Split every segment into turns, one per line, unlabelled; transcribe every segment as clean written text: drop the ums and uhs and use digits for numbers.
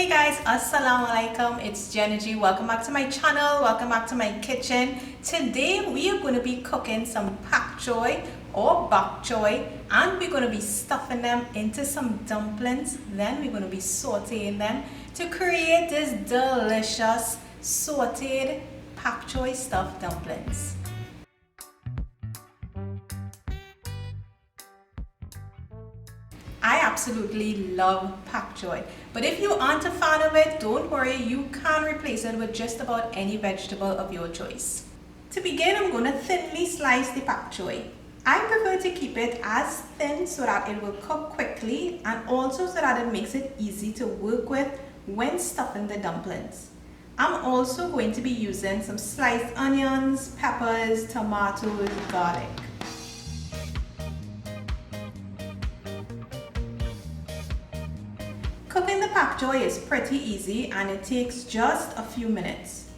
Hey guys, assalamu alaikum, it's Jenna G. Welcome back to my channel, welcome back to my kitchen. Today we are going to be cooking some pak choy or bok choy, and we're going to be stuffing them into some dumplings. Then we're going to be sauteing them to create this delicious sauteed pak choy stuffed dumplings. I absolutely love pak choy, but if you aren't a fan of it, don't worry, you can replace it with just about any vegetable of your choice. To begin, I'm going to thinly slice the pak choy. I prefer to keep it as thin so that it will cook quickly and also so that it makes it easy to work with when stuffing the dumplings. I'm also going to be using some sliced onions, peppers, tomatoes, garlic. Cooking the pak choy is pretty easy and it takes just a few minutes.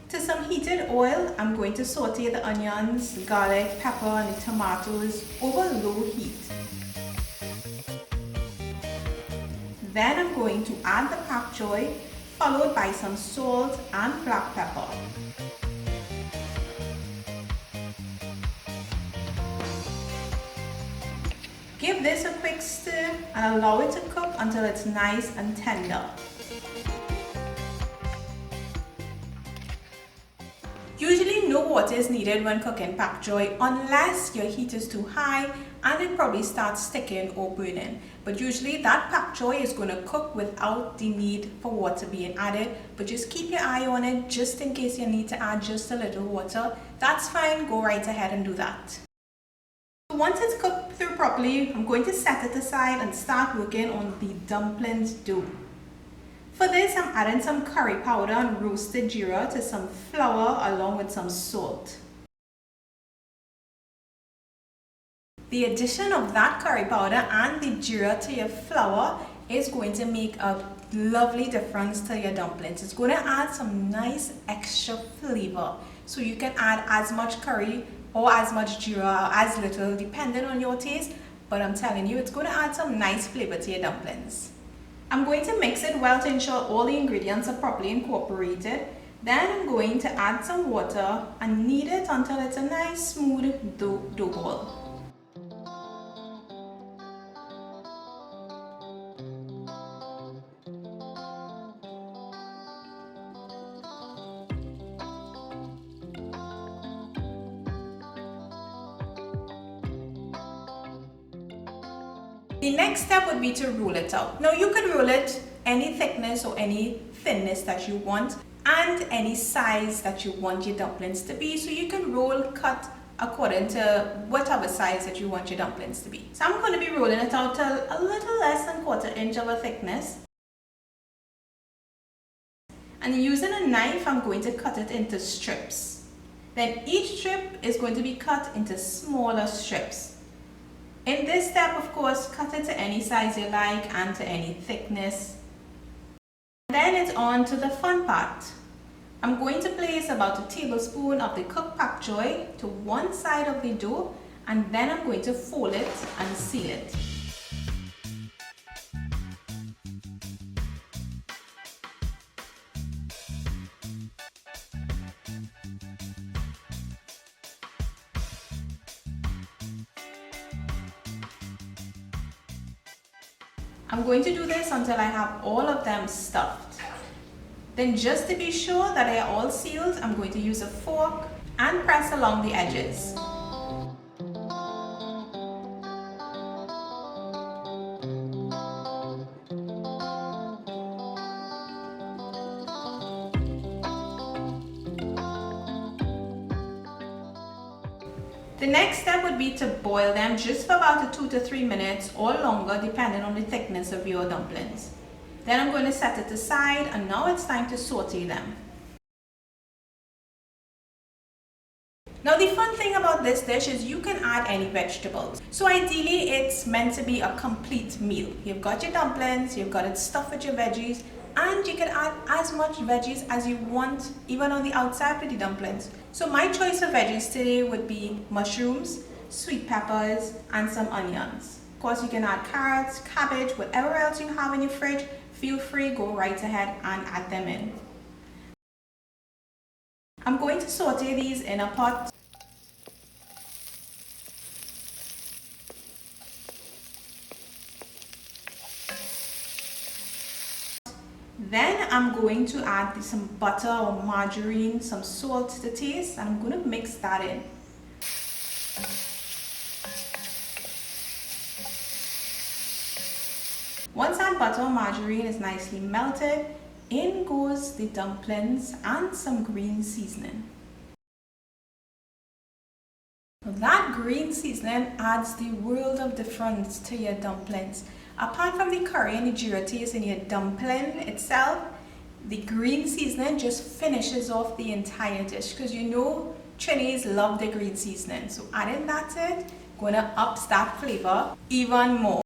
To some heated oil, I'm going to saute the onions, garlic, pepper and the tomatoes over low heat. Then I'm going to add the pak choy, followed by some salt and black pepper. Give this a quick stir and allow it to cook until it's nice and tender. Usually no water is needed when cooking pak choy unless your heat is too high and it probably starts sticking or burning. But usually that pak choy is going to cook without the need for water being added. But just keep your eye on it just in case you need to add just a little water. That's fine, go right ahead and do that. Once it's cooked through properly, I'm going to set it aside and start working on the dumplings dough. For this, I'm adding some curry powder and roasted jeera to some flour along with some salt. The addition of that curry powder and the jeera to your flour is going to make a lovely difference to your dumplings. It's going to add some nice extra flavor. So you can add as much curry or as much jeera or as little depending on your taste, but I'm telling you it's going to add some nice flavor to your dumplings. I'm going to mix it well to ensure all the ingredients are properly incorporated. Then I'm going to add some water and knead it until it's a nice smooth dough ball. The next step would be to roll it out. Now you can roll it any thickness or any thinness that you want and any size that you want your dumplings to be. So you can roll, cut according to whatever size that you want your dumplings to be. So I'm going to be rolling it out to a little less than 1/4 inch of a thickness. And using a knife, I'm going to cut it into strips. Then each strip is going to be cut into smaller strips. In this step, of course, cut it to any size you like and to any thickness. Then it's on to the fun part. I'm going to place about a tablespoon of the cooked pak choy to one side of the dough, and then I'm going to fold it and seal it. I'm going to do this until I have all of them stuffed. Then just to be sure that they are all sealed, I'm going to use a fork and press along the edges. The next step would be to boil them just for about 2 to 3 minutes or longer depending on the thickness of your dumplings. Then I'm going to set it aside and now it's time to saute them. Now the fun thing about this dish is you can add any vegetables. So ideally it's meant to be a complete meal. You've got your dumplings, you've got it stuffed with your veggies, and you can add as much veggies as you want even on the outside with the dumplings. So my choice of veggies today would be mushrooms, sweet peppers and some onions. Of course you can add carrots, cabbage, whatever else you have in your fridge. feel free, go right ahead and add them in. I'm going to saute these in a pot. Then I'm going to add some butter or margarine, some salt to taste, and I'm going to mix that in. Once that butter or margarine is nicely melted, in goes the dumplings and some green seasoning. That green seasoning adds the world of difference to your dumplings. Apart from the curry and the jeera taste in your dumpling itself, the green seasoning just finishes off the entire dish, because you know Chinese love the green seasoning. So adding that to it, gonna ups that flavor even more.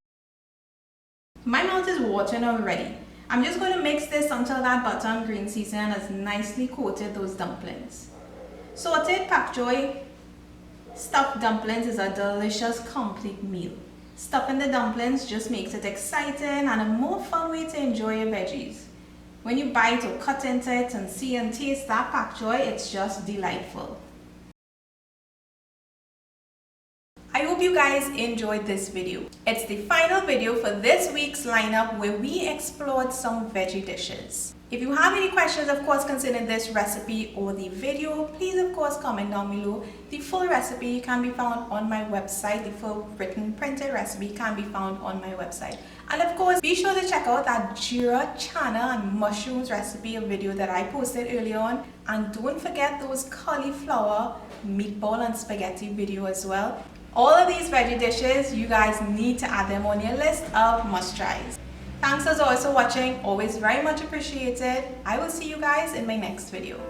My mouth is watering already. I'm just going to mix this until that butter and green seasoning has nicely coated those dumplings. Sauteed Pak Choi stuffed dumplings is a delicious complete meal. Stuffing the dumplings just makes it exciting and a more fun way to enjoy your veggies. When you bite or cut into it and see and taste that pak choi, it's just delightful. I hope you guys enjoyed this video. It's the final video for this week's lineup where we explored some veggie dishes. If you have any questions, of course, concerning this recipe or the video, please, of course, comment down below. The full recipe can be found on my website. The full written printed recipe can be found on my website. And of course, be sure to check out that jeera, chana and mushrooms recipe video that I posted earlier on. And don't forget those cauliflower meatball and spaghetti video as well. All of these veggie dishes, you guys need to add them on your list of must-tries. Thanks as always for watching, always very much appreciated. I will see you guys in my next video.